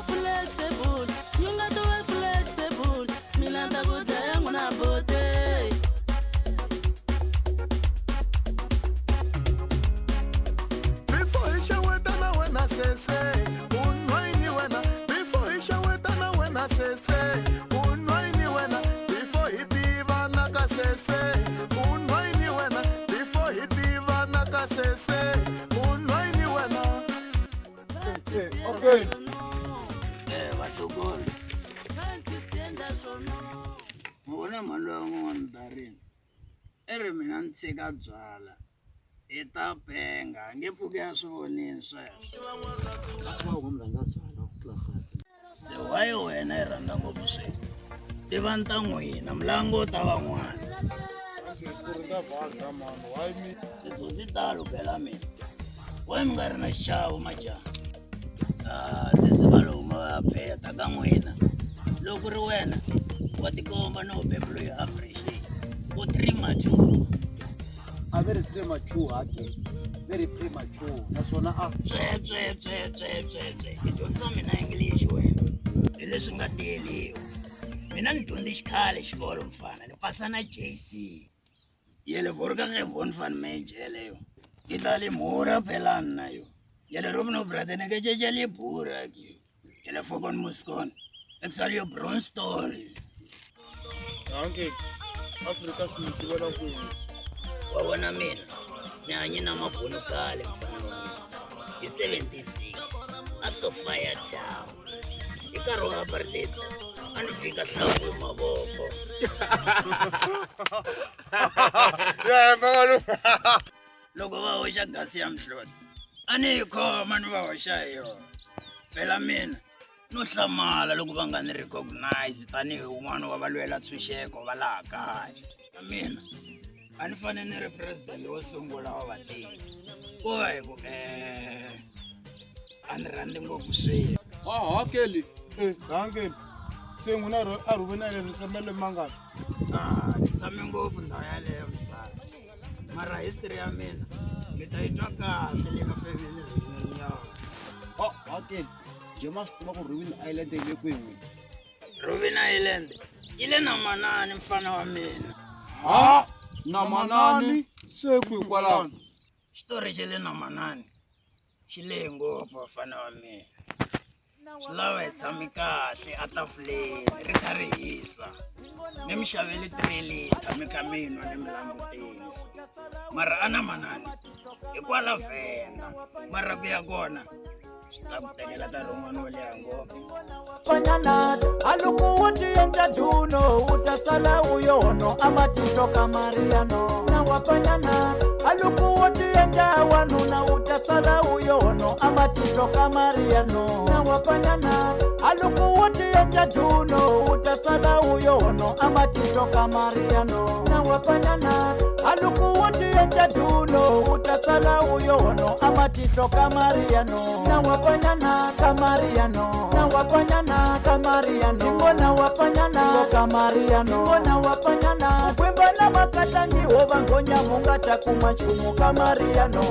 flexible, you got to be flexible. Milanda bote, muna bote. Before you show it, I when I say, unwine you when before you show it, I when I say, unwine you when before he diva naka say, unwine you when before he diva naka say, unwine you when. Okay. Ngona malwangu wandarini ere mina ntsika byala eta penga ngepfuke ya swivonini sweswo se wayi wena yi rhandza ngopfu swilo tiva nta n'wina mlango ta van'wana titsotsi ta lukela mina wayi mi nga ri na xichavo majaha titsima loko ma va pheta ka n'wina loko ri wena wa tikomba no beblo ya appreciate ko premature a very premature ake very premature naswona i dyondza mina English wena hi leswi nga tiyeliwa mina ni dyondze xikhale xikolo mfana ni pasa na JC yele vorka ge von van mejeleyo ke tla le mora pelana na yo yele robno brother ne ke jejele bura ke yele fokon muskon exalio bronze story. Anche Africa si tivela ku. Wa wona mina ni hanye na mabunu kale mfana wa 76 asofaya town ikarola apartheid anifika hlawu maboko Yeah, mangalo. loko va hoxa gasi ya mhloti ani yi khoma ni va hoxa hi yona phela mina no hlamala loko va nga ni recognize tanihi un'wana wa valwela ntshunxeko va laha kaya na mina a ni fanele ni ri president wo sungula wa vatirhi ku va hi ku a ni rhandzi ngopfu swilo Kelly. Danke. Se nguna a ruvena le tsamele mangani. ni tshame ngopfu ndhawu yaleyo misava mara history ya mina mi ta yi twa kahle le ka family reunion ya Kelly Jema sikuba ku Robben Island ile kwini Robben Island ile na manani mfana wa mina Na manani se ku kwalana. xitori xa le na manani xi lehe ngopfu vafana wa mina swi lava hi tshame kahle atafuleni ri kha ri hisa mi mi xavele 3 liter mi kha mi nwa ni mi langutisa mara a na manani hi kwala Venda mara ku ya kona swi ta ku tekela nkarhi wun'wana wo leha ngopfu Panyanada aluku wuti yenja duno utasala uyono amatito kamariano na wapanyanada aluku wuti yenja wanuna utasala uyono amatito kamariano na wapanyanada aluku wuti yenja duno utasala uyono amatito kamariano na wapanyanada aluku wuti yenja duno utasala uyono amatito kamariano na wapanyanada kamariano na wapanyana kamariano ngona wapanyana kamariano ngona wapanyana kwemba na makatangi obangonya mungata kumachumu kamariano